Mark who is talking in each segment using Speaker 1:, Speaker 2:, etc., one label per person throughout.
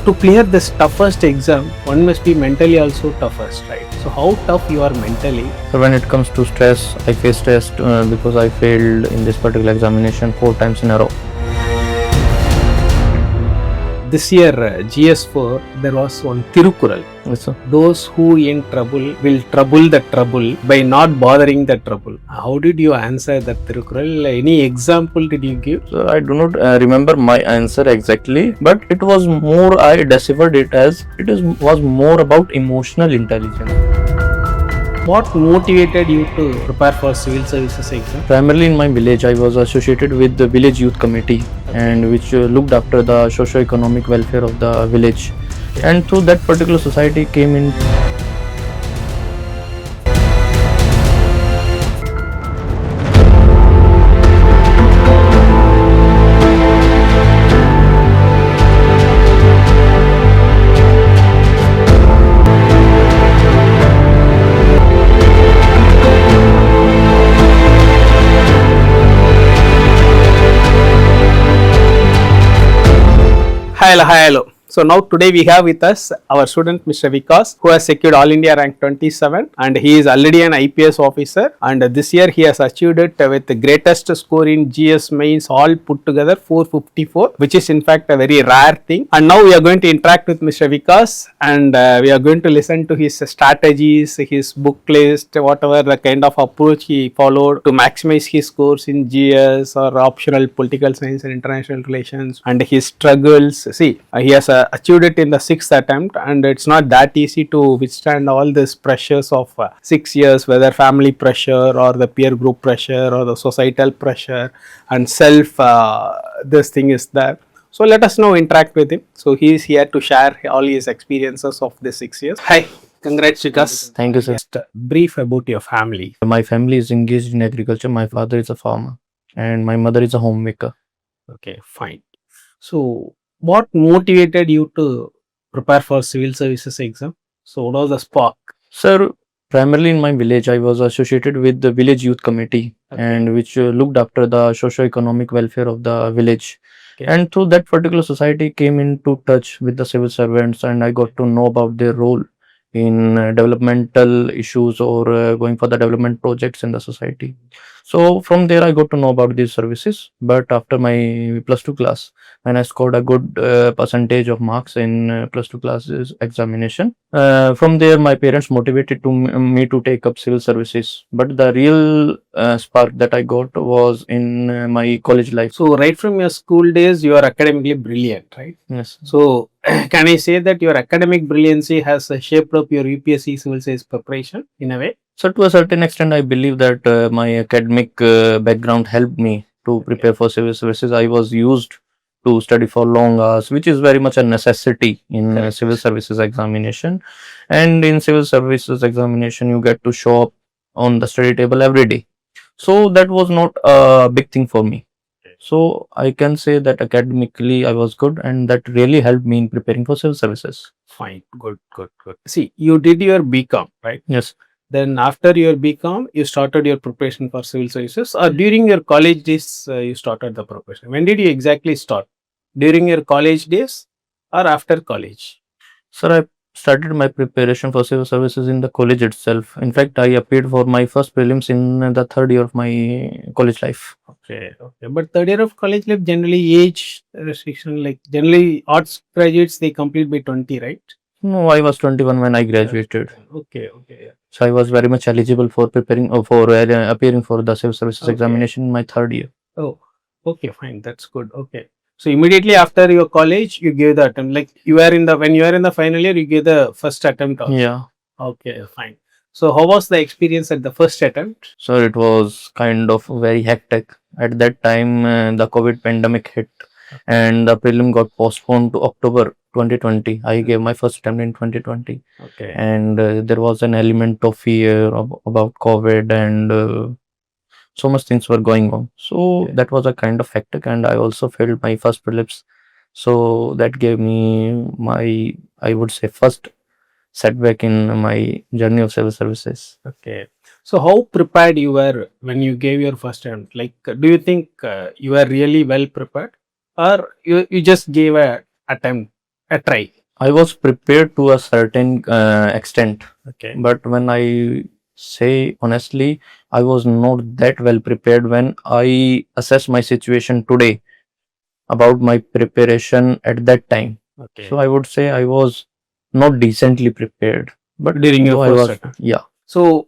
Speaker 1: to clear this toughest exam, one must be mentally also toughest, right? So how tough you are mentally?
Speaker 2: So when it comes to stress, I face stress because I failed in this particular examination 4 times in a row.
Speaker 1: This year, GS4, there was one Tirukural.
Speaker 2: Yes, sir.
Speaker 1: Those who in trouble will trouble the trouble by not bothering the trouble. How did you answer that Tirukural? Any example did you give?
Speaker 2: So I do not remember my answer exactly, but it was more, I deciphered it as was more about emotional intelligence.
Speaker 1: What motivated you to prepare for civil services exam?
Speaker 2: Primarily in my village, I was associated with the village youth committee, and which looked after the socio-economic welfare of the village. And through that particular society came in.
Speaker 1: Hello. So now today we have with us our student Mr. Vikas, who has secured All India rank 27, and he is already an IPS officer, and this year he has achieved it with the greatest score in GS mains all put together 454, which is in fact a very rare thing. And now we are going to interact with Mr. Vikas, and we are going to listen to his strategies, his book list, whatever the kind of approach he followed to maximize his scores in GS or optional political science and international relations, and his struggles. See, he has achieved it in the 6th attempt, and it's not that easy to withstand all these pressures of 6 years, whether family pressure or the peer group pressure or the societal pressure and self this thing is there. So let us now interact with him. So he is here to share all his experiences of the 6 years. Hi, congrats Vikas.
Speaker 2: Thank you, sir.
Speaker 1: Just brief about your family.
Speaker 2: My family is engaged in agriculture. My father is a farmer and my mother is a homemaker.
Speaker 1: Okay, fine. So what motivated you to prepare for civil services exam? So what was the spark?
Speaker 2: Sir, primarily in my village, I was associated with the village youth committee, and which looked after the socio-economic welfare of the village. And through that particular society came into touch with the civil servants, and I got to know about their role in developmental issues or going for the development projects in the society. So from there I got to know about these services. But after my plus 2 class, when I scored a good percentage of marks in plus 2 classes examination, from there my parents motivated me to take up civil services. But the real spark that I got was in my college life.
Speaker 1: So right from your school days, you are academically brilliant, right?
Speaker 2: Yes.
Speaker 1: So can I say that your academic brilliancy has shaped up your UPSC civil service preparation in a way?
Speaker 2: So to a certain extent, I believe that my academic background helped me to prepare for civil services. I was used to study for long hours, which is very much a necessity in civil services examination. And in civil services examination, you get to show up on the study table every day. So that was not a big thing for me. So I can say that academically I was good, and that really helped me in preparing for civil services.
Speaker 1: Fine, good. See, you did your BCom, right?
Speaker 2: Yes.
Speaker 1: Then after your BCom, you started your preparation for civil services, or during your college days you started the preparation? When did you exactly start? During your college days or after college?
Speaker 2: Sir, I started my preparation for civil services in the college itself. In fact, I appeared for my first prelims in the 3rd year of my college life.
Speaker 1: Okay. But 3rd year of college life, generally age restriction, like generally arts graduates, they complete by 20, right?
Speaker 2: No, I was 21 when I graduated.
Speaker 1: Okay.
Speaker 2: So I was very much eligible for preparing or for appearing for the civil services examination in my 3rd year.
Speaker 1: Oh, okay, fine. That's good. Okay. So immediately after your college, you gave the attempt. Like when you are in the final year, you gave the first attempt also.
Speaker 2: Yeah.
Speaker 1: Okay, fine. So how was the experience at the first attempt?
Speaker 2: So it was kind of very hectic. At that time, the COVID pandemic hit, and the prelim got postponed to October 2020. I gave my first attempt in 2020.
Speaker 1: Okay.
Speaker 2: And there was an element of fear about COVID, and so much things were going on. So that was a kind of hectic, and I also failed my first prelims. So that gave me my, I would say, first setback in my journey of civil services.
Speaker 1: Okay. So how prepared you were when you gave your first attempt? Like, do you think you were really well prepared, or you just gave a attempt a try.
Speaker 2: I was prepared to a certain extent,
Speaker 1: Okay.
Speaker 2: but when I say honestly, I was not that well prepared when I assess my situation today about my preparation at that time.
Speaker 1: Okay.
Speaker 2: So I would say I was not decently prepared, but
Speaker 1: During your
Speaker 2: though I
Speaker 1: first
Speaker 2: was,
Speaker 1: attempt.
Speaker 2: yeah,
Speaker 1: So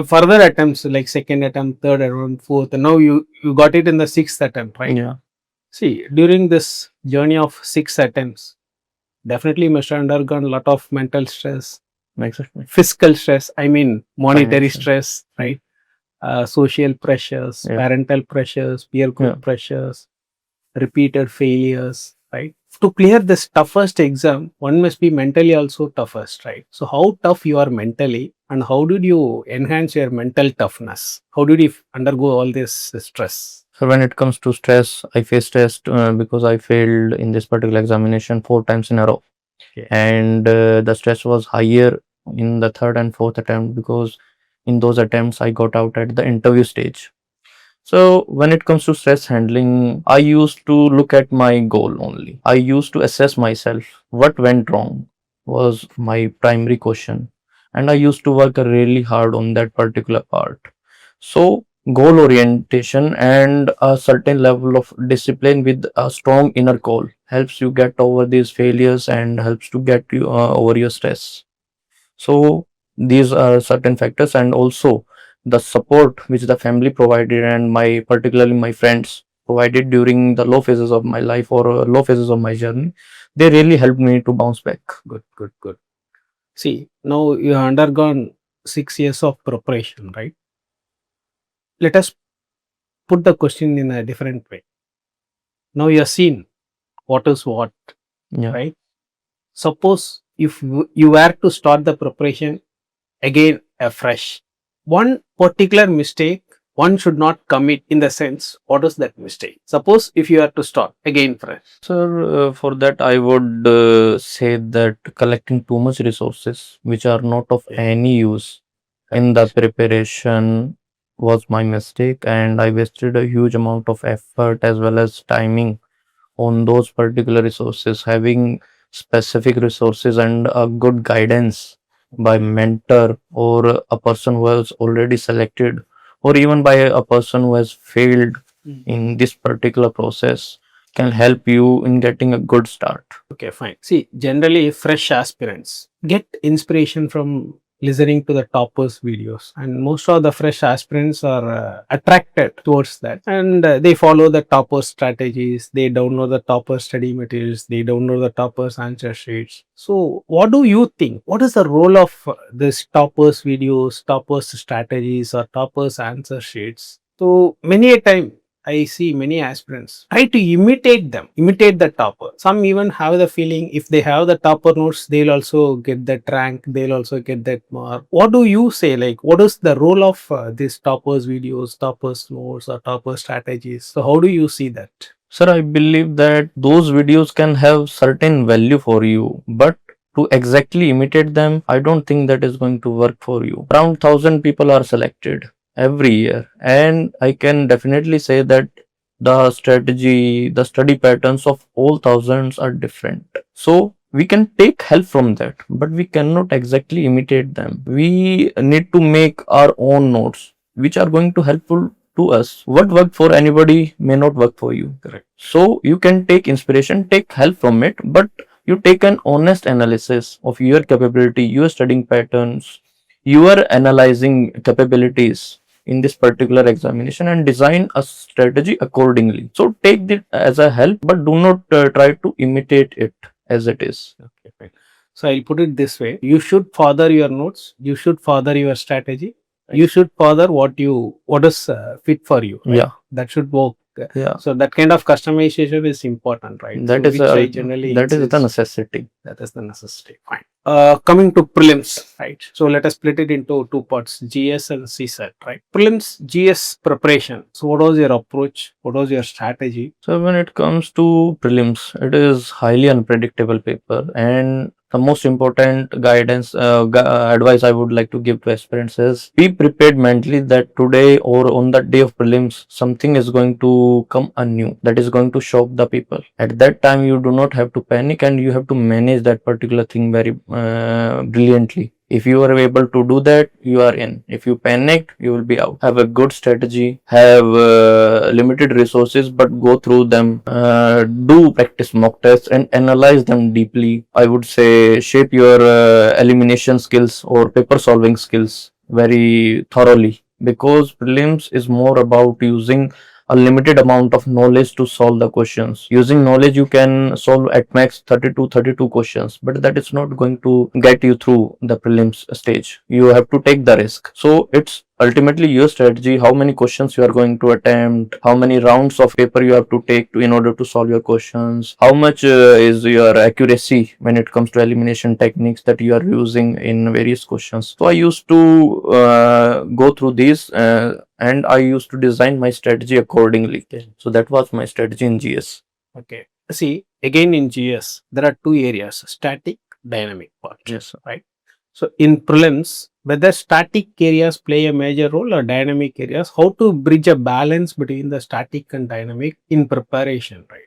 Speaker 1: further attempts like second attempt, third attempt, fourth. Now you got it in the sixth attempt, right?
Speaker 2: yeah,
Speaker 1: See, during this journey of 6 attempts, definitely you must have undergone a lot of mental stress,
Speaker 2: exactly.
Speaker 1: fiscal stress. I mean, monetary
Speaker 2: Financial,
Speaker 1: stress, right? Social pressures,
Speaker 2: yeah,
Speaker 1: parental pressures, peer
Speaker 2: yeah.
Speaker 1: group pressures, repeated failures, right? To clear this toughest exam, one must be mentally also toughest, right? So, how tough you are mentally, and how did you enhance your mental toughness? How did you undergo all this stress?
Speaker 2: So when it comes to stress, I faced stress because I failed in this particular examination 4 times in a row,
Speaker 1: Okay.
Speaker 2: and the stress was higher in the third and fourth attempt because in those attempts I got out at the interview stage. So when it comes to stress handling, I used to look at my goal only. I used to assess myself. What went wrong was my primary question. And I used to work really hard on that particular part. So goal orientation and a certain level of discipline with a strong inner goal helps you get over these failures and helps to get you over your stress. So these are certain factors, and also the support which the family provided and my particularly my friends provided during the low phases of my life or low phases of my journey, they really helped me to bounce back.
Speaker 1: Good, good, good. See, now you have undergone 6 years of preparation, right? Let us put the question in a different way. Now you have seen what is what,
Speaker 2: Yeah.
Speaker 1: right? Suppose if you were to start the preparation again afresh, one particular mistake one should not commit in the sense, what is that mistake? Suppose if you are to start again fresh.
Speaker 2: Sir, for that I would say that collecting too much resources which are not of any use in the preparation was my mistake, and I wasted a huge amount of effort as well as timing on those particular resources. Having specific resources and a good guidance by mentor or a person who has already selected, or even by a person who has failed in this particular process, can help you in getting a good start.
Speaker 1: Okay, fine. See, generally fresh aspirants get inspiration from listening to the toppers videos, and most of the fresh aspirants are attracted towards that, and they follow the toppers strategies, they download the topper study materials, they download the toppers answer sheets. So what do you think, what is the role of this toppers videos, toppers strategies, or toppers answer sheets? So many a time I see many aspirants try to imitate them, imitate the topper. Some even have the feeling if they have the topper notes, they'll also get that rank, they'll also get that mark. What do you say? Like, what is the role of these toppers videos, toppers notes, or topper strategies? So, how do you see that?
Speaker 2: Sir, I believe that those videos can have certain value for you, but to exactly imitate them, I don't think that is going to work for you. Around 1,000 people are selected every year, and I can definitely say that the strategy, the study patterns of all thousands are different. So we can take help from that, but we cannot exactly imitate them. We need to make our own notes, which are going to helpful to us. What worked for anybody may not work for you.
Speaker 1: Correct.
Speaker 2: So you can take inspiration, take help from it, but you take an honest analysis of your capability, your studying patterns, your analyzing capabilities in this particular examination, and design a strategy accordingly. So take it as a help, but do not try to imitate it as it is.
Speaker 1: Okay, fine. So I'll put it this way: you should further your notes, you should further your strategy, you should further what is fit for you. Right?
Speaker 2: Yeah.
Speaker 1: That should work.
Speaker 2: Yeah.
Speaker 1: So that kind of customization is important, right?
Speaker 2: That
Speaker 1: So
Speaker 2: is
Speaker 1: which
Speaker 2: a
Speaker 1: I generally
Speaker 2: that is the
Speaker 1: insist.
Speaker 2: necessity.
Speaker 1: That is the necessity. Fine. Coming to prelims, right? So let us split it into two parts: GS and CSET, right? Prelims, GS preparation. So what was your approach? What was your strategy?
Speaker 2: So when it comes to prelims, it is highly unpredictable paper, and The most important guidance, advice I would like to give to aspirants is be prepared mentally that today or on the day of prelims, something is going to come anew that is going to shock the people. At that time, you do not have to panic and you have to manage that particular thing very brilliantly. If you are able to do that, you are in. If you panic, you will be out. Have a good strategy, have limited resources, but go through them. Do practice mock tests and analyze them deeply. I would say shape your elimination skills or paper solving skills very thoroughly, because prelims is more about using a limited amount of knowledge to solve the questions. Using knowledge, you can solve at max 32 questions, but that is not going to get you through the prelims stage. You have to take the risk. So it's ultimately your strategy, how many questions you are going to attempt, how many rounds of paper you have to take in order to solve your questions, how much is your accuracy when it comes to elimination techniques that you are using in various questions. So I used to go through these and I used to design my strategy accordingly. So that was my strategy in GS.
Speaker 1: Okay. See, again in GS, there are two areas, static, dynamic part.
Speaker 2: Yes, sir.
Speaker 1: Right. So in prelims, whether static areas play a major role or dynamic areas, how to bridge a balance between the static and dynamic in preparation, right?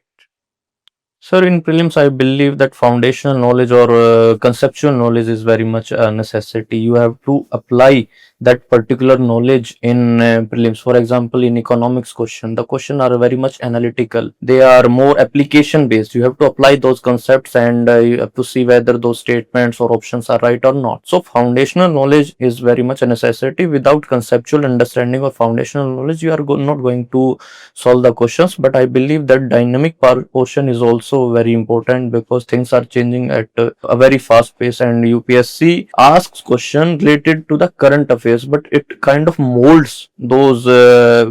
Speaker 2: Sir, in prelims, I believe that foundational knowledge or conceptual knowledge is very much a necessity. You have to apply that particular knowledge in prelims. For example, in economics question, the question are very much analytical. They are more application based. You have to apply those concepts and you have to see whether those statements or options are right or not. So foundational knowledge is very much a necessity. Without conceptual understanding or foundational knowledge, you are not going to solve the questions. But I believe that dynamic portion is also very important, because things are changing at a very fast pace, and UPSC asks question related to the current affairs, but it kind of molds those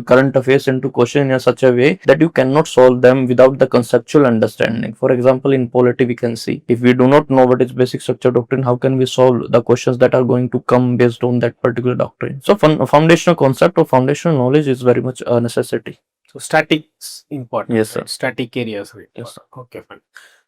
Speaker 2: current affairs into question in such a way that you cannot solve them without the conceptual understanding. For example, in polity we can see, if we do not know what is basic structure doctrine, how can we solve the questions that are going to come based on that particular doctrine? So foundational concept or foundational knowledge is very much a necessity.
Speaker 1: So statics important.
Speaker 2: Yes, sir.
Speaker 1: Right? Static areas. Right?
Speaker 2: Yes, sir.
Speaker 1: Okay, fine.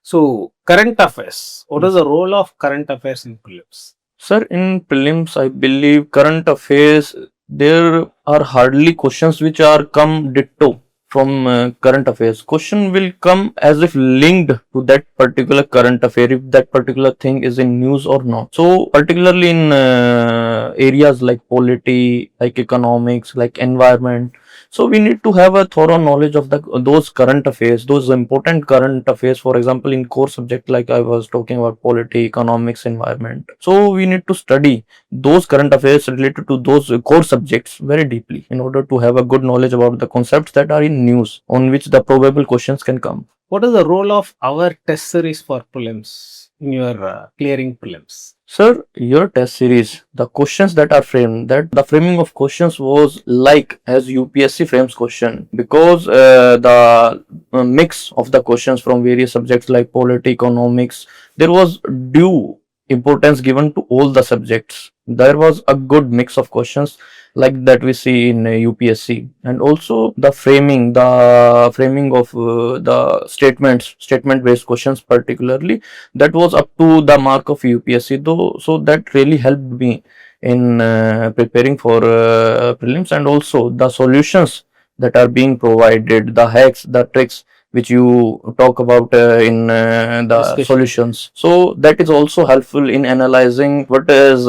Speaker 1: So current affairs. What is the role of current affairs in prelims?
Speaker 2: Sir, in prelims, I believe current affairs, there are hardly questions which are come ditto from current affairs. Question will come as if linked to that particular current affair, if that particular thing is in news or not. So particularly in areas like polity, like economics, like environment, so we need to have a thorough knowledge of those current affairs, those important current affairs. For example, in core subject, like I was talking about polity, economics, environment. So we need to study those current affairs related to those core subjects very deeply in order to have a good knowledge about the concepts that are in news, on which the probable questions can come.
Speaker 1: What is the role of our test series for prelims in your clearing prelims?
Speaker 2: Sir, your test series, the questions that are framed, that the framing of questions was like as UPSC frames question, because the mix of the questions from various subjects like polity, economics, there was due importance given to all the subjects. There was a good mix of questions like that we see in UPSC, and also the framing of the statement based questions particularly, that was up to the mark of UPSC though. So that really helped me in preparing for prelims, and also the solutions that are being provided, the hacks, the tricks which you talk about in the
Speaker 1: Discussion.
Speaker 2: solutions. So that is also helpful in analyzing what is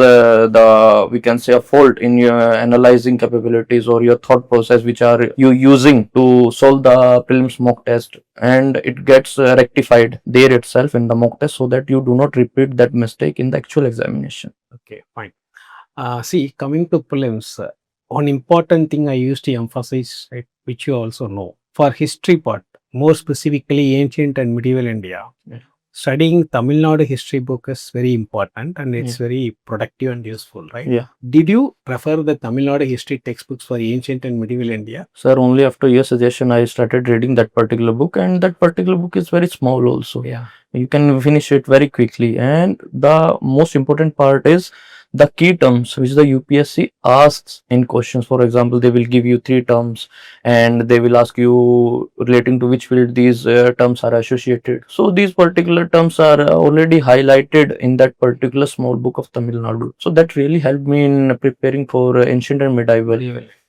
Speaker 2: we can say a fault in your analyzing capabilities or your thought process, which are you using to solve the prelims mock test, and it gets rectified there itself in the mock test, so that you do not repeat that mistake in the actual examination.
Speaker 1: Okay, fine. See, coming to prelims, one important thing I used to emphasize, right, which you also know, for history part, more specifically ancient and medieval India, studying Tamil Nadu history book is very important, and it's very productive and useful, right?
Speaker 2: Yeah.
Speaker 1: Did you prefer the Tamil Nadu history textbooks for ancient and medieval India?
Speaker 2: Sir, only after your suggestion I started reading that particular book, and that particular book is very small also.
Speaker 1: Yeah.
Speaker 2: You can finish it very quickly, and the most important part is the key terms which the UPSC asks in questions. For example, they will give you 3 terms and they will ask you relating to which field these terms are associated. So these particular terms are already highlighted in that particular small book of Tamil Nadu. So that really helped me in preparing for ancient and medieval.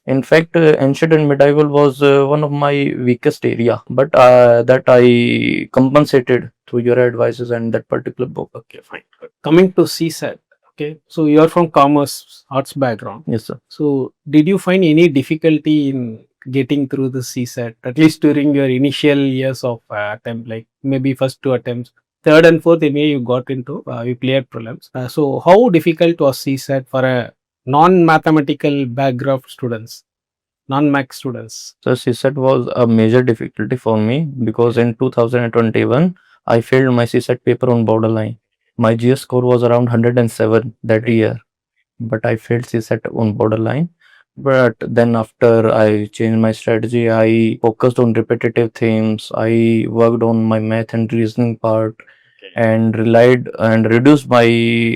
Speaker 2: In fact, ancient and medieval was one of my weakest area, but that I compensated through your advices and that particular book.
Speaker 1: Okay, fine. Coming to CSAT, okay, so you are from commerce arts background.
Speaker 2: Yes, sir.
Speaker 1: So did you find any difficulty in getting through the CSAT, at least during your initial years of attempt, like maybe first 2 attempts, third and fourth, anyway, you got into, you cleared prelims. So how difficult was CSAT for a non-mathematical background students, non-math students?
Speaker 2: So CSAT was a major difficulty for me because in 2021 I failed my CSAT paper on borderline. My GS score was around 107 that year, but I failed CSAT on borderline. But then after I changed my strategy, I focused on repetitive themes. I worked on my math and reasoning part and relied and reduced my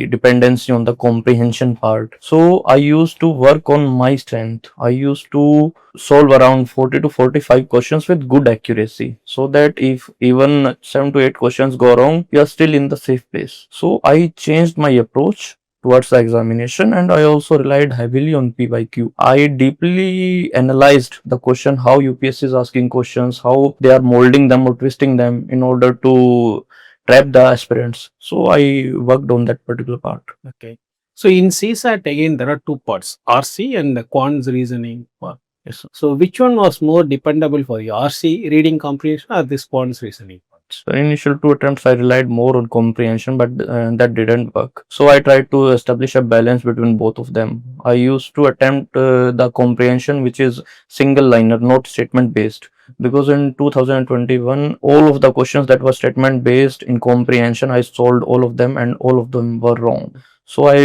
Speaker 2: dependency on the comprehension part. So I used to work on my strength. I used to solve around 40 to 45 questions with good accuracy, so that if even 7 to 8 questions go wrong, you are still in the safe place. So I changed my approach towards the examination, and I also relied heavily on P by Q. I deeply analyzed the question, how UPSC is asking questions, how they are molding them or twisting them in order to trap the aspirants. So I worked on that particular part.
Speaker 1: Okay. So in CSAT again there are 2 parts, RC and the quants reasoning part.
Speaker 2: Yes, sir.
Speaker 1: So which one was more dependable for you, RC reading comprehension or this quants reasoning?
Speaker 2: So initial 2 attempts I relied more on comprehension, but that didn't work. So I tried to establish a balance between both of them. I used to attempt the comprehension, which is single liner, not statement based, because in 2021 all of the questions that were statement based in comprehension, I solved all of them and all of them were wrong. So I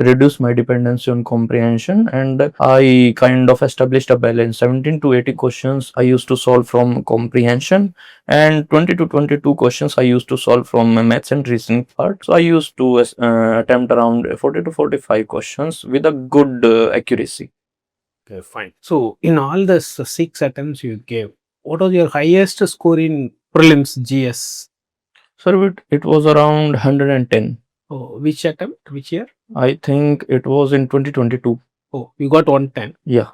Speaker 2: reduced my dependency on comprehension and I kind of established a balance. 17 to 80 questions I used to solve from comprehension, and 20 to 22 questions I used to solve from maths and reasoning part. So I used to attempt around 40 to 45 questions with a good accuracy.
Speaker 1: Okay, fine. So in all the 6 attempts you gave, what was your highest score in prelims GS?
Speaker 2: So it was around 110.
Speaker 1: Oh, which attempt? Which year?
Speaker 2: I think it was in 2022.
Speaker 1: Oh, you got 110.
Speaker 2: Yeah.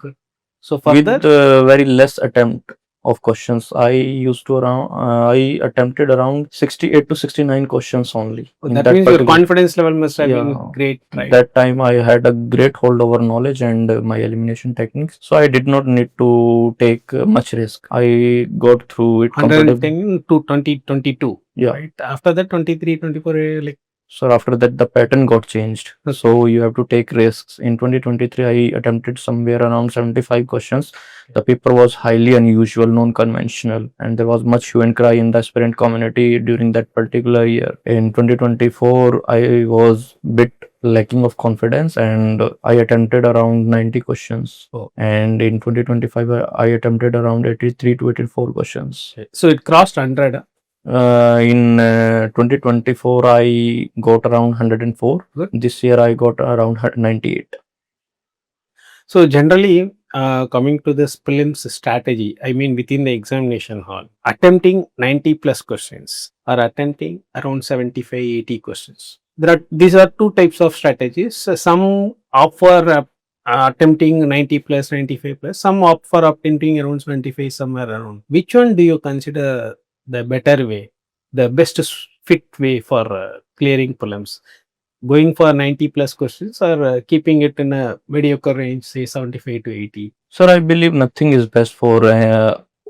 Speaker 1: So further,
Speaker 2: With very less attempt of questions, I used to I attempted around 68 to 69 questions only.
Speaker 1: oh, that means your confidence level must have
Speaker 2: Yeah.
Speaker 1: been great, right?
Speaker 2: That time I had a great hold over knowledge and my elimination techniques, so I did not need to take much risk. I got through it comfortably.
Speaker 1: 110 to 2022.
Speaker 2: Yeah.
Speaker 1: Right. After that, 23, 24, like.
Speaker 2: So after that, the pattern got changed.
Speaker 1: Okay.
Speaker 2: So you have to take risks. In 2023, I attempted somewhere around 75 questions. The paper was highly unusual, non-conventional, and there was much hue and cry in the aspirant community during that particular year. In 2024, I was bit lacking of confidence and I attempted around 90 questions.
Speaker 1: Oh.
Speaker 2: And in 2025, I attempted around 83 to 84 questions.
Speaker 1: So it crossed 100.
Speaker 2: In 2024 I got around 104.
Speaker 1: Good.
Speaker 2: This year I got around 98.
Speaker 1: So generally, coming to this prelims strategy, I mean within the examination hall, attempting 90 plus questions or attempting around 75, 80 questions. These are 2 types of strategies. Some opt for attempting 90 plus, 95 plus. Some opt for attempting around 75, somewhere around. Which one do you consider the better way, the best fit way for clearing prelims? Going for 90 plus questions or keeping it in a mediocre range, say 75 to 80?
Speaker 2: Sir, I believe nothing is best for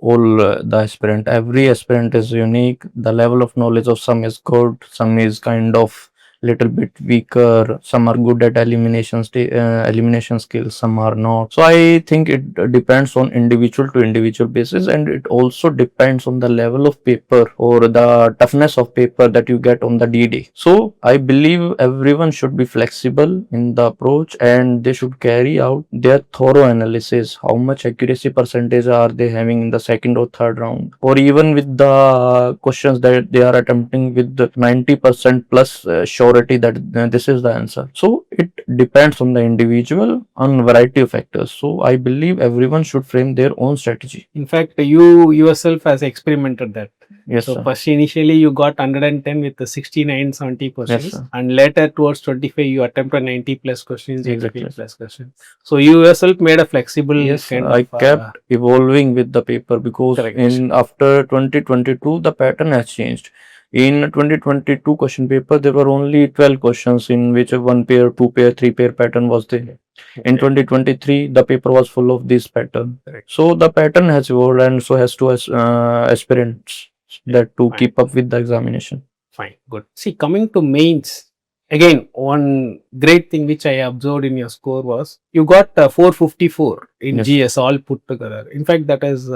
Speaker 2: all the aspirant. Every aspirant is unique. The level of knowledge of some is good, some is kind of little bit weaker, some are good at elimination skills, some are not. So I think it depends on individual to individual basis, and it also depends on the level of paper or the toughness of paper that you get on the D-Day. So I believe everyone should be flexible in the approach and they should carry out their thorough analysis. How much accuracy percentage are they having in the second or third round, or even with the questions that they are attempting with the 90% plus surety that this is the answer. So it depends on the individual on variety of factors. So I believe everyone should frame their own strategy.
Speaker 1: In fact, you yourself has experimented that.
Speaker 2: Yes,
Speaker 1: So
Speaker 2: sir.
Speaker 1: first initially you got 110 with the 69, 70 questions,
Speaker 2: sir.
Speaker 1: and later towards 25 you attempted 90 plus questions, 80
Speaker 2: Exactly.
Speaker 1: plus questions. So you yourself made a flexible
Speaker 2: Yes,
Speaker 1: kind
Speaker 2: I
Speaker 1: of
Speaker 2: kept evolving with the paper because
Speaker 1: correct.
Speaker 2: in after 2022 the pattern has changed. In 2022 question paper there were only 12 questions in which a one pair, two pair, three pair pattern was there. In 2023 the paper was full of this pattern.
Speaker 1: Correct.
Speaker 2: So the pattern has evolved and so has to aspirants that to
Speaker 1: Fine.
Speaker 2: keep up with the examination.
Speaker 1: Fine, good. See, coming to mains, again, one great thing which I observed in your score was you got 454 in
Speaker 2: Yes.
Speaker 1: GS all put together. In fact, that is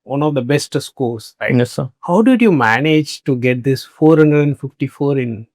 Speaker 1: one of the best scores, right?
Speaker 2: Yes, sir.
Speaker 1: How did you manage to get this 454 in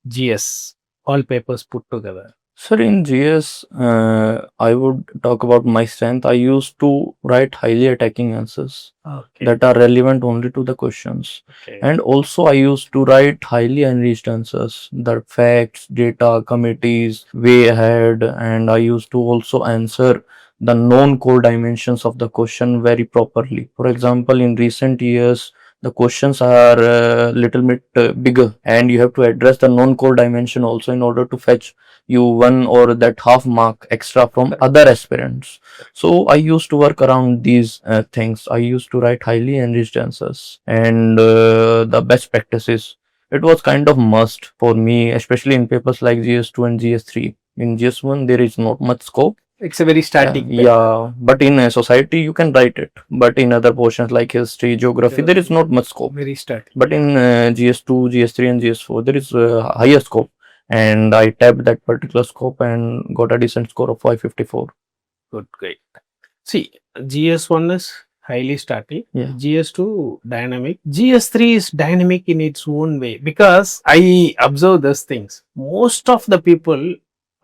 Speaker 1: GS, all papers put together?
Speaker 2: Sir, in GS, I would talk about my strength. I used to write highly attacking answers
Speaker 1: Okay.
Speaker 2: that are relevant only to the questions.
Speaker 1: Okay.
Speaker 2: And also, I used to write highly enriched answers, the facts, data, committees, way ahead. And I used to also answer the known core dimensions of the question very properly. For example, in recent years, the questions are a little bit bigger, and you have to address the non core dimension also in order to fetch you one or that half mark extra from other aspirants. So I used to work around these things. I used to write highly enriched answers and the best practices. It was kind of must for me, especially in papers like GS2 and GS3. In GS1 there is not much scope.
Speaker 1: It's a very static.
Speaker 2: Yeah, but in a society you can write it. But in other portions like history, geography, there is not much scope.
Speaker 1: Very static.
Speaker 2: But in GS2, GS3 and GS4 there is higher scope, and I tapped that particular scope and got a decent score of 554.
Speaker 1: Good, great. See, GS1 is highly static,
Speaker 2: Yeah.
Speaker 1: GS2 dynamic, GS3 is dynamic in its own way, because I observe these things. Most of the people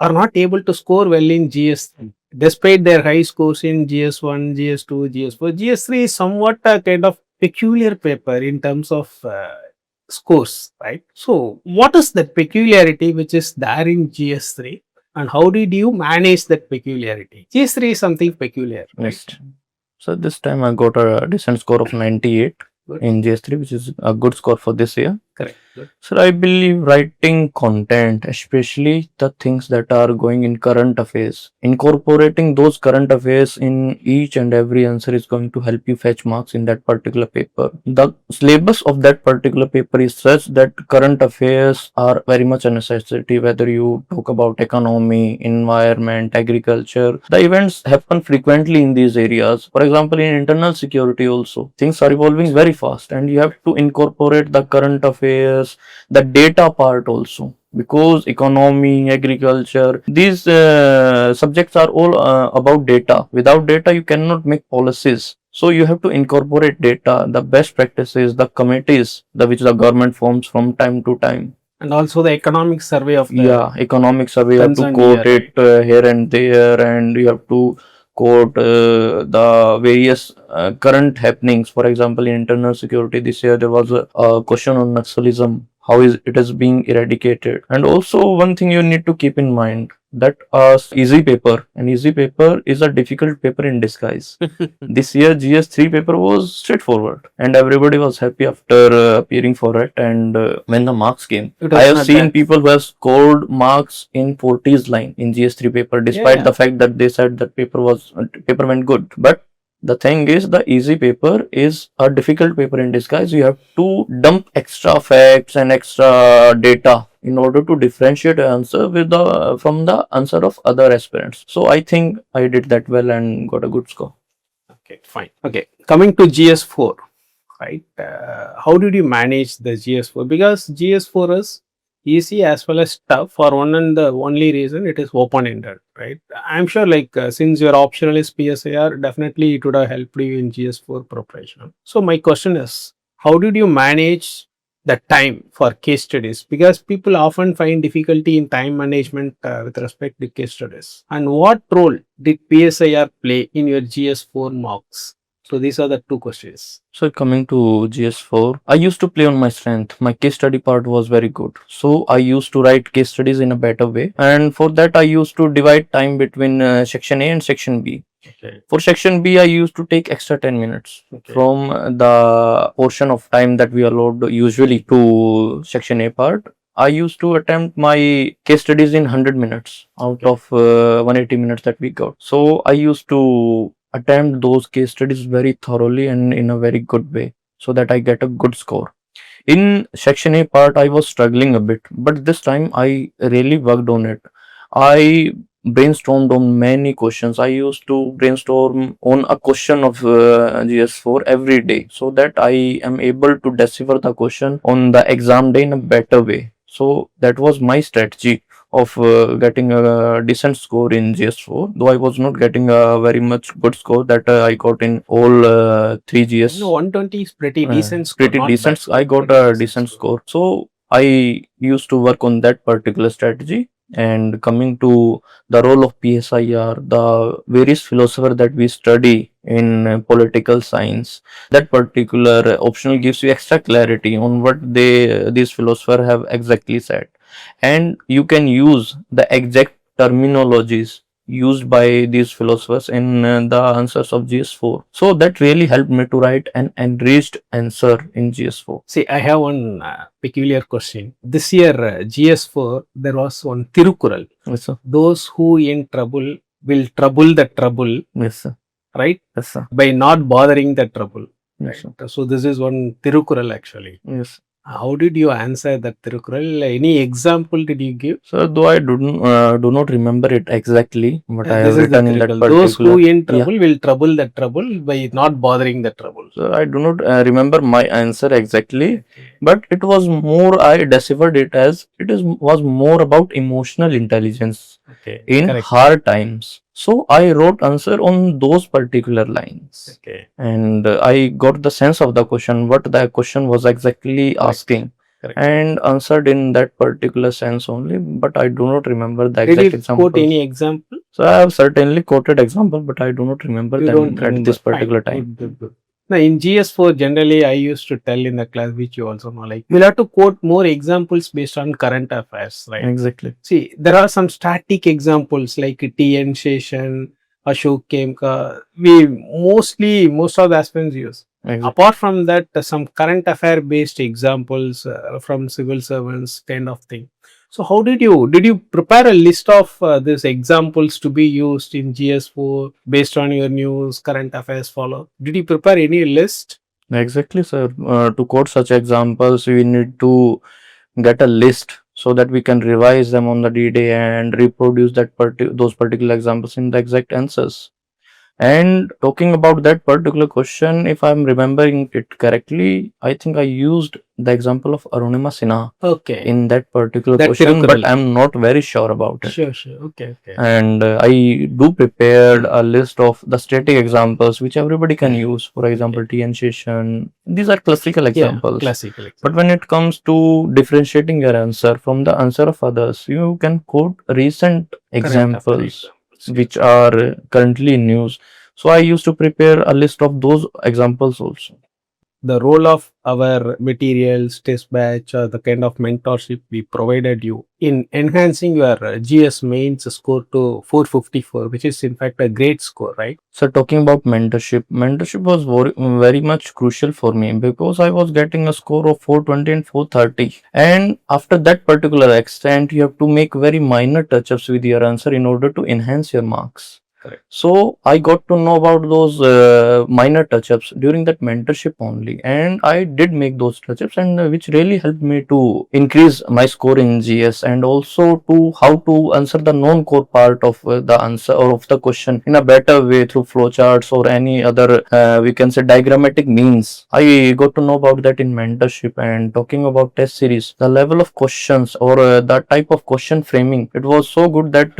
Speaker 1: are not able to score well in GS3 despite their high scores in GS1, GS2, GS4. GS3 is somewhat a kind of peculiar paper in terms of scores, right? So, what is that peculiarity which is there in GS3? And how did you manage that peculiarity? GS3 is something peculiar. Right?
Speaker 2: Yes. So this time I got a decent score of 98
Speaker 1: Good.
Speaker 2: in GS3, which is a good score for this year.
Speaker 1: Correct. Good.
Speaker 2: So I believe writing content, especially the things that are going in current affairs, incorporating those current affairs in each and every answer is going to help you fetch marks in that particular paper. The syllabus of that particular paper is such that current affairs are very much a necessity, whether you talk about economy, environment, agriculture. The events happen frequently in these areas. For example, in internal security also, things are evolving very fast and you have to incorporate the current affairs, the data part also, because economy, agriculture, these subjects are all about data. Without data you cannot make policies, so you have to incorporate data, the best practices, the committees which the government forms from time to time,
Speaker 1: and also the economic survey of the
Speaker 2: economic survey. You have to quote it here and there, and you have to quote the various current happenings. For example, in internal security this year there was a question on Naxalism, how is it is being eradicated. And also one thing you need to keep in mind, that an easy paper is a difficult paper in disguise. This year GS3 paper was straightforward and everybody was happy after appearing for it, and when the marks came, I have seen people who have scored marks in 40s line in GS3 paper, despite the fact that they said that paper went good. But the thing is, the easy paper is a difficult paper in disguise. You have to dump extra facts and extra data in order to differentiate an answer from the answer of other aspirants. So I think I did that well and got a good score.
Speaker 1: Okay, fine. Okay, coming to GS4, right? How did you manage the GS4? Because GS4 is easy as well as tough for one and the only reason it is open-ended, right? I'm sure since your optional is PSIR, definitely it would have helped you in GS4 preparation. So my question is, how did you manage the time for case studies? Because people often find difficulty in time management with respect to case studies. And what role did PSIR play in your GS4 marks? So these are the two questions.
Speaker 2: So coming to GS4, I used to play on my strength. My case study part was very good. So I used to write case studies in a better way. And for that, I used to divide time between section A and section B.
Speaker 1: Okay.
Speaker 2: For section B, I used to take extra 10 minutes from the portion of time that we allowed usually to section A part. I used to attempt my case studies in 100 minutes out of 180 minutes that we got. So I used to attempt those case studies very thoroughly and in a very good way so that I get a good score. In section A part, I was struggling a bit, but this time I really worked on it. I brainstormed on many questions. I used to brainstorm on a question of GS4 every day so that I am able to decipher the question on the exam day in a better way. So that was my strategy of getting a decent score in GS4, though I was not getting a very much good score that I got in all three GS.
Speaker 1: No, 120 is pretty decent score.
Speaker 2: Pretty
Speaker 1: not
Speaker 2: decent.
Speaker 1: bad.
Speaker 2: I got
Speaker 1: Pretty
Speaker 2: a
Speaker 1: decent
Speaker 2: decent score. So I used to work on that particular strategy. And coming to the role of PSIR, the various philosopher that we study in political science, that particular optional gives you extra clarity on what these philosopher have exactly said, and you can use the exact terminologies used by these philosophers in the answers of GS4. So that really helped me to write an enriched answer in GS4.
Speaker 1: See, I have one peculiar question. This year, GS4, there was one Tirukural.
Speaker 2: Yes, sir.
Speaker 1: Those who in trouble will trouble the trouble,
Speaker 2: Yes, sir.
Speaker 1: right?
Speaker 2: Yes, sir.
Speaker 1: By not bothering the trouble.
Speaker 2: Yes, sir.
Speaker 1: So this is one Tirukural actually.
Speaker 2: Yes.
Speaker 1: How did you answer that Tirukural? Any example did you give?
Speaker 2: So though I do not remember it exactly, but I have
Speaker 1: This is the
Speaker 2: written in that
Speaker 1: Tirukural.
Speaker 2: particular.
Speaker 1: Those who in trouble will trouble the trouble by not bothering the trouble.
Speaker 2: So I do not remember my answer exactly, but it was more, I deciphered it as was more about emotional intelligence
Speaker 1: Okay.
Speaker 2: in
Speaker 1: Correct.
Speaker 2: hard times. So I wrote answer on those particular lines.
Speaker 1: Okay.
Speaker 2: And I got the sense of the question, what the question was exactly asking.
Speaker 1: Correct.
Speaker 2: And answered in that particular sense only, but I do not remember the
Speaker 1: Did
Speaker 2: exact
Speaker 1: you
Speaker 2: example.
Speaker 1: quote any example?
Speaker 2: So I have certainly quoted example, but I do not remember
Speaker 1: You
Speaker 2: them
Speaker 1: don't
Speaker 2: at
Speaker 1: remember.
Speaker 2: this particular
Speaker 1: Fine.
Speaker 2: time.
Speaker 1: Good. Now, in GS4, generally, I used to tell in the class, which you also know, like, you'll have to quote more examples based on current affairs, right?
Speaker 2: Exactly.
Speaker 1: See, there are some static examples like TN Session, Ashok Kemka. Most of the aspirants use.
Speaker 2: Exactly.
Speaker 1: Apart from that, some current affair based examples from civil servants kind of thing. So how did you prepare a list of these examples to be used in GS4 based on your news, current affairs follow? Did you prepare any list?
Speaker 2: Exactly, sir. To quote such examples, we need to get a list so that we can revise them on the D-Day and reproduce those particular examples in the exact answers. And talking about that particular question, if I'm remembering it correctly, I think I used the example of Arunima Sinha
Speaker 1: Okay.
Speaker 2: in that particular
Speaker 1: That
Speaker 2: question,
Speaker 1: Tirukural.
Speaker 2: but I'm not very sure about it.
Speaker 1: Sure. Okay.
Speaker 2: And I do prepared a list of the static examples which everybody can use. For example, TN Session. These are classical examples.
Speaker 1: Yeah, classical example.
Speaker 2: But when it comes to differentiating your answer from the answer of others, you can quote recent examples which are currently in news. So I used to prepare a list of those examples also.
Speaker 1: The role of our materials, test batch, or the kind of mentorship we provided you in enhancing your GS mains score to 454, which is in fact a great score, right?
Speaker 2: So talking about mentorship was very much crucial for me because I was getting a score of 420 and 430. And after that particular extent, you have to make very minor touch-ups with your answer in order to enhance your marks.
Speaker 1: Correct.
Speaker 2: So I got to know about those minor touch-ups during that mentorship only, and I did make those touch-ups, and which really helped me to increase my score in GS, and also to how to answer the non-core part of the answer or of the question in a better way through flowcharts or any other we can say diagrammatic means. I got to know about that in mentorship. And talking about test series, the level of questions or the type of question framing, it was so good that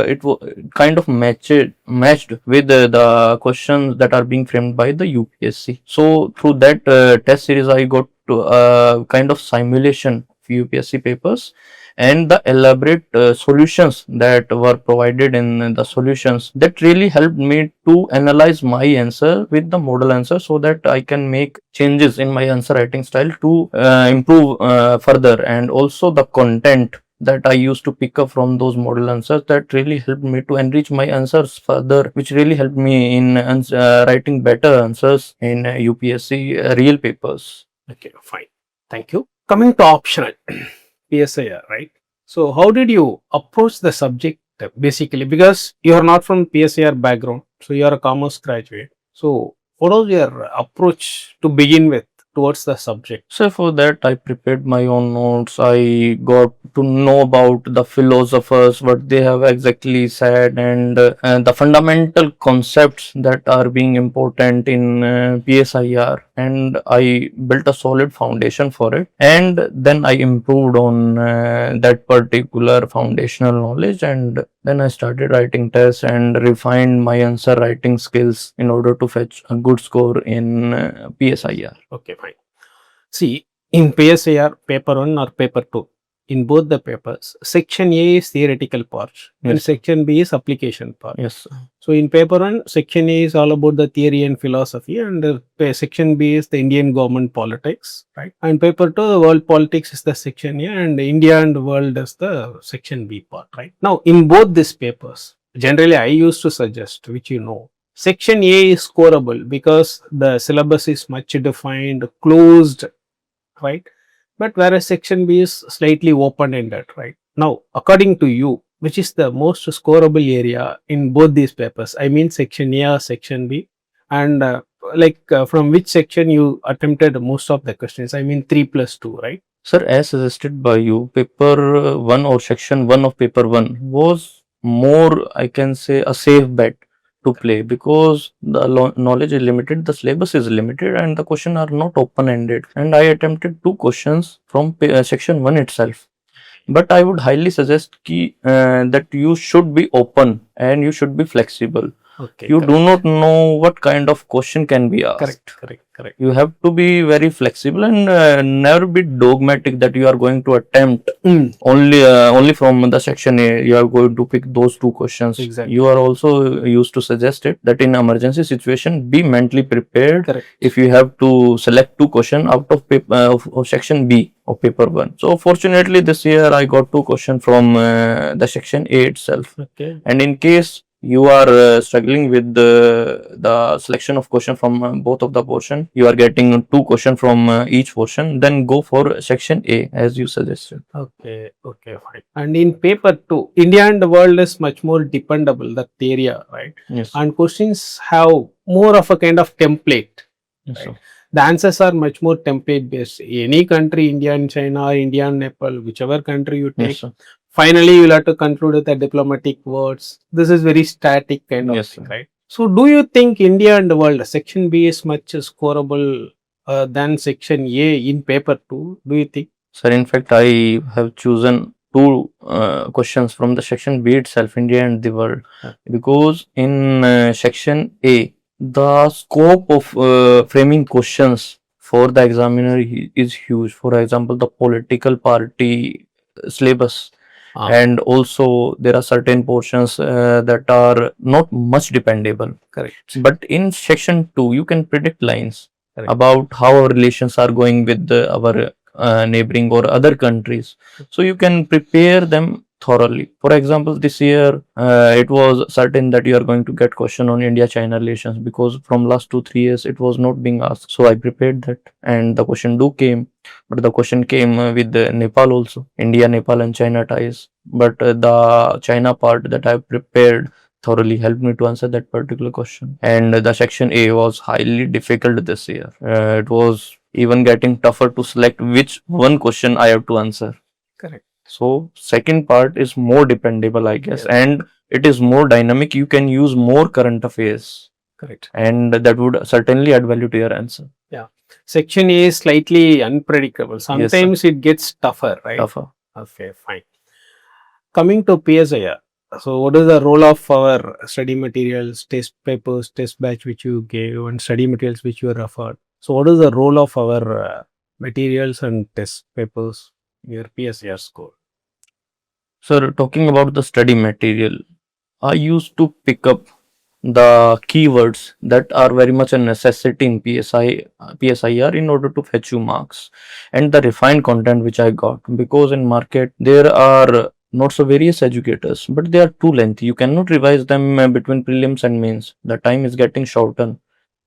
Speaker 2: it kind of matched with the questions that are being framed by the UPSC. So through that test series, I got to kind of simulation UPSC papers, and the elaborate solutions that were provided in the solutions that really helped me to analyze my answer with the model answer, so that I can make changes in my answer writing style to improve further. And also the content that I used to pick up from those model answers, that really helped me to enrich my answers further, which really helped me in writing better answers in UPSC real papers.
Speaker 1: Okay, fine. Thank you. Coming to optional PSIR, right? So, how did you approach the subject basically? Because you are not from PSIR background, so you are a commerce graduate. So, what was your approach to begin with towards the subject?
Speaker 2: So for that, I prepared my own notes. I got to know about the philosophers, what they have exactly said, and the fundamental concepts that are being important in PSIR. And I built a solid foundation for it. And then I improved on that particular foundational knowledge. And then I started writing tests and refined my answer writing skills in order to fetch a good score in PSIR.
Speaker 1: Okay, fine. See, in PSIR paper 1 or paper 2, in both the papers, section A is theoretical part and
Speaker 2: Yes.
Speaker 1: section B is application part.
Speaker 2: Yes, sir.
Speaker 1: So, in paper 1, section A is all about the theory and philosophy, and section B is the Indian government politics, right? And paper 2, the world politics is the section A, and India and world is the section B part, right? Now, in both these papers, generally I used to suggest, which you know, section A is scoreable because the syllabus is much defined, closed, right? But whereas section B is slightly open-ended, right? Now, according to you, which is the most scoreable area in both these papers? I mean, section A or section B, and from which section you attempted most of the questions? I mean, 3 plus 2, right?
Speaker 2: Sir, as suggested by you, paper 1 or section 1 of paper 1 was more, I can say, a safe bet to play, because the knowledge is limited, the syllabus is limited, and the questions are not open-ended. And I attempted 2 questions from section 1 itself. But I would highly suggest that you should be open and you should be flexible.
Speaker 1: Okay.
Speaker 2: You do not know what kind of question can be asked.
Speaker 1: Correct.
Speaker 2: You have to be very flexible and never be dogmatic that you are going to attempt only from the section A. You are going to pick those 2 questions.
Speaker 1: Exactly.
Speaker 2: You are also used to suggest it that in emergency situation, be mentally prepared.
Speaker 1: Correct.
Speaker 2: If you have to select 2 questions out of paper, of section B of paper 1. So fortunately, this year I got 2 questions from the section A itself.
Speaker 1: Okay.
Speaker 2: And in case you are struggling with the selection of question from both of the portion, you are getting 2 question from each portion, then go for section A as you suggested.
Speaker 1: Okay, fine. And in paper 2, India and the world is much more dependable, that area, right?
Speaker 2: Yes.
Speaker 1: And questions have more of a kind of template.
Speaker 2: Yes,
Speaker 1: right?
Speaker 2: sir.
Speaker 1: The answers are much more template based. Any country, India and China, India and Nepal, whichever country you take,
Speaker 2: Yes, sir.
Speaker 1: finally you will have to conclude with the diplomatic words. This is very static kind of
Speaker 2: Yes,
Speaker 1: thing,
Speaker 2: sir.
Speaker 1: right? So, do you think India and the world, section B is much scoreable than section A in paper 2? Do you think?
Speaker 2: Sir, in fact, I have chosen 2 questions from the section B itself, India and the world, because in section A, the scope of framing questions for the examiner is huge. For example, the political party syllabus. And also there are certain portions that are not much dependable.
Speaker 1: Correct.
Speaker 2: But in section 2, you can predict lines
Speaker 1: Correct.
Speaker 2: about how our relations are going with our neighboring or other countries. So you can prepare them thoroughly. For example, this year it was certain that you are going to get question on India-China relations, because from last 2-3 years it was not being asked. So I prepared that, and the question came. But the question came with Nepal also, India, Nepal and China ties. But the China part that I prepared thoroughly helped me to answer that particular question. And the section A was highly difficult this year. It was even getting tougher to select which one question I have to answer.
Speaker 1: Correct.
Speaker 2: So second part is more dependable, I guess,
Speaker 1: Yes.
Speaker 2: and it is more dynamic. You can use more current affairs.
Speaker 1: Correct.
Speaker 2: And that would certainly add value to your answer.
Speaker 1: Yeah. Section A is slightly unpredictable. Sometimes it gets tougher, right?
Speaker 2: Tougher.
Speaker 1: Okay, fine. Coming to PSIR. So, what is the role of our study materials, test papers, test batch which you gave, and study materials which you referred? So, what is the role of our materials and test papers? your PSR score?
Speaker 2: Sir, talking about the study material, I used to pick up the keywords that are very much a necessity in PSIR in order to fetch you marks, and the refined content which I got, because in market there are not so various educators, but they are too lengthy. You cannot revise them between prelims and mains. The time is getting shortened.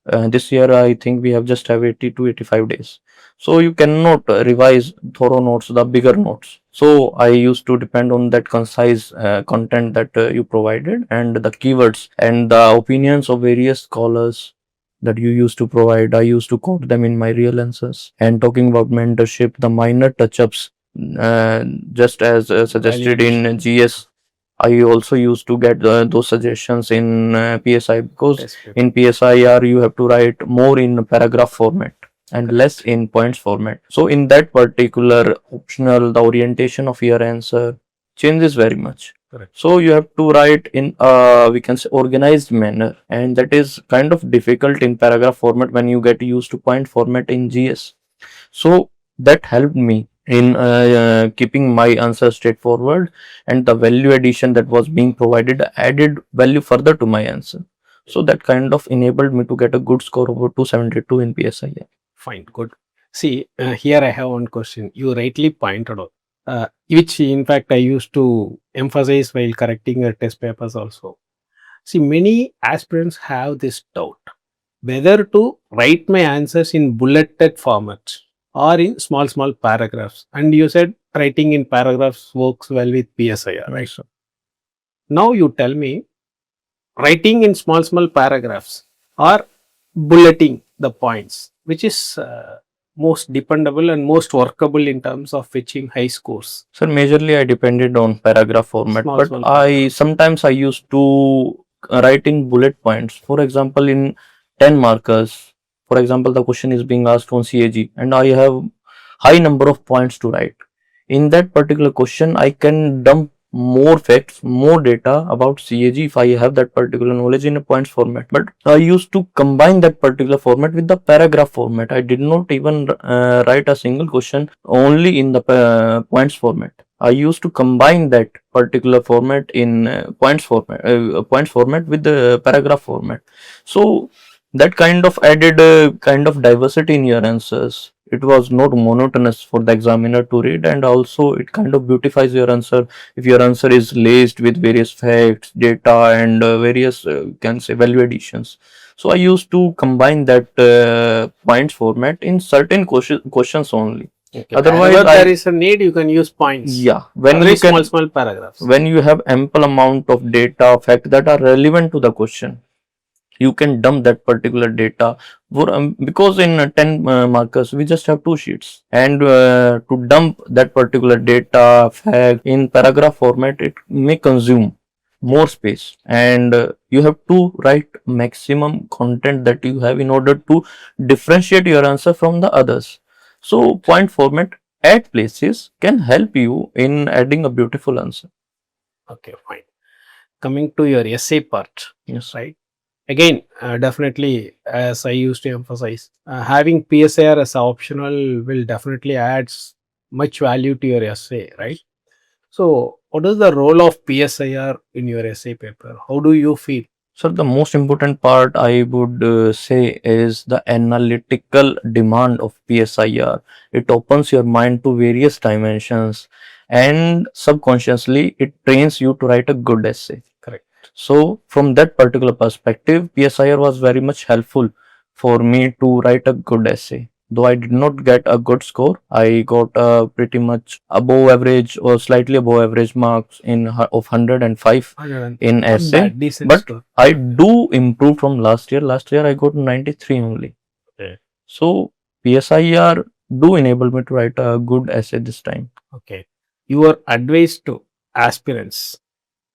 Speaker 2: This year I think we have just have 80 to 85 days, so you cannot revise thorough notes, the bigger notes. So I used to depend on that concise content that you provided, and the keywords and the opinions of various scholars that you used to provide. I used to quote them in my real answers. And talking about mentorship, the minor touch-ups, uh, just as suggested in GS, I also used to get those suggestions in PSI, because
Speaker 1: Test paper.
Speaker 2: in PSIR you have to write more in paragraph format and less in points format. So in that particular optional, the orientation of your answer changes very much.
Speaker 1: Correct.
Speaker 2: So you have to write in we can say organized manner, and that is kind of difficult in paragraph format when you get used to point format in GS. So that helped me in keeping my answer straightforward, and the value addition that was being provided added value further to my answer. So that kind of enabled me to get a good score over 272 in PSI.
Speaker 1: Fine, good. See, here I have one question. You rightly pointed out, which in fact I used to emphasize while correcting your test papers also. See, many aspirants have this doubt whether to write my answers in bulleted format or in small paragraphs. And you said writing in paragraphs works well with PSIR.
Speaker 2: Right, sir.
Speaker 1: Now you tell me, writing in small paragraphs or bulleting the points, which is most dependable and most workable in terms of fetching high scores.
Speaker 2: So majorly I depended on paragraph format,
Speaker 1: Small
Speaker 2: but
Speaker 1: paragraphs.
Speaker 2: sometimes I used to write in bullet points. For example, in 10 markers, for example, the question is being asked on CAG, and I have high number of points to write. In that particular question, I can dump more facts, more data about CAG if I have that particular knowledge in a points format. But I used to combine that particular format with the paragraph format. I did not even write a single question only in the points format. I used to combine that particular format in points format with the paragraph format. So that kind of added kind of diversity in your answers. It was not monotonous for the examiner to read, and also it kind of beautifies your answer if your answer is laced with various facts, data, and various can say value additions. So I used to combine that points format in certain questions only.
Speaker 1: Okay.
Speaker 2: Otherwise,
Speaker 1: Whenever there is a need, you can use points.
Speaker 2: Yeah, when
Speaker 1: Only
Speaker 2: you can,
Speaker 1: small paragraphs.
Speaker 2: when you have ample amount of data, fact that are relevant to the question, you can dump that particular data for, because in 10 markers we just have 2 sheets, and to dump that particular data fact in paragraph format, it may consume more space, and you have to write maximum content that you have in order to differentiate your answer from the others. So point format at places can help you in adding a beautiful answer.
Speaker 1: Okay, fine. Coming to your essay part,
Speaker 2: Yes.
Speaker 1: right? Again, definitely, as I used to emphasize, having PSIR as optional will definitely adds much value to your essay, right? So, what is the role of PSIR in your essay paper? How do you feel?
Speaker 2: So the most important part I would say is the analytical demand of PSIR. It opens your mind to various dimensions, and subconsciously it trains you to write a good essay.
Speaker 1: Correct.
Speaker 2: So from that particular perspective, PSIR was very much helpful for me to write a good essay. Though I did not get a good score, I got pretty much above average or slightly above average marks in of 105 in essay.
Speaker 1: Decent
Speaker 2: But
Speaker 1: score.
Speaker 2: I do improve from last year. Last year I got 93 only.
Speaker 1: Okay.
Speaker 2: So PSIR do enable me to write a good essay this time.
Speaker 1: Okay. Your advice to aspirants: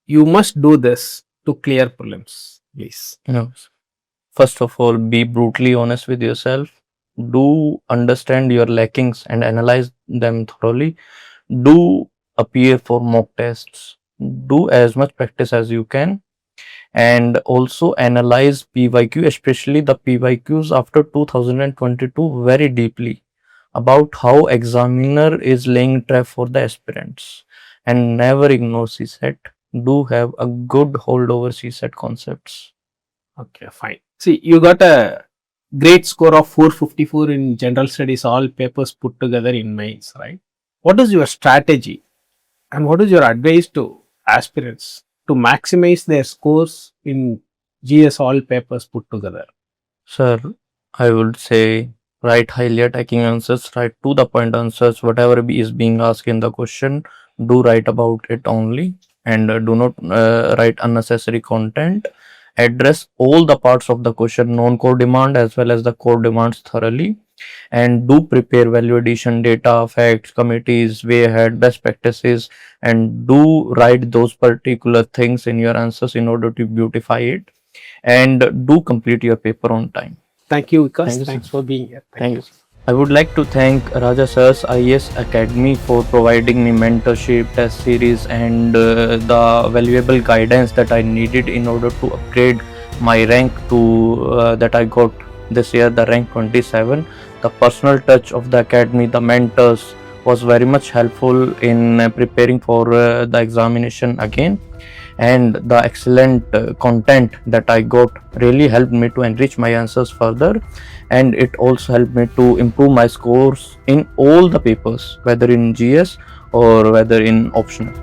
Speaker 1: you must do this to clear prelims, please.
Speaker 2: No. First of all, be brutally honest with yourself. Do understand your lackings and analyze them thoroughly. Do appear for mock tests. Do as much practice as you can, and also analyze PYQ, especially the PYQs after 2022, very deeply. about how examiner is laying trap for the aspirants and never ignore CSET. Do have a good hold over CSET concepts.
Speaker 1: Okay, fine. See, you got a great score of 454 in general studies, all papers put together in mains, right? What is your strategy and what is your advice to aspirants to maximize their scores in GS all papers put together?
Speaker 2: Sir, I would say write highly attacking answers, write to the point answers, whatever is being asked in the question, do write about it only, and do not write unnecessary content. Address all the parts of the question, non-core demand as well as the core demands thoroughly, and do prepare value addition data, facts, committees, way ahead, best practices, and do write those particular things in your answers in order to beautify it, and do complete your paper on time.
Speaker 1: Thank you, Vikas.
Speaker 2: Thank you,
Speaker 1: Thanks
Speaker 2: sir.
Speaker 1: for being here.
Speaker 2: Thank you. I would like to thank RAJASIR'S IAS Academy for providing me mentorship, test series, and the valuable guidance that I needed in order to upgrade my rank to that I got this year, the rank 27. The personal touch of the academy, the mentors, was very much helpful in preparing for the examination again, and the excellent content that I got really helped me to enrich my answers further, and it also helped me to improve my scores in all the papers, whether in GS or whether in optional.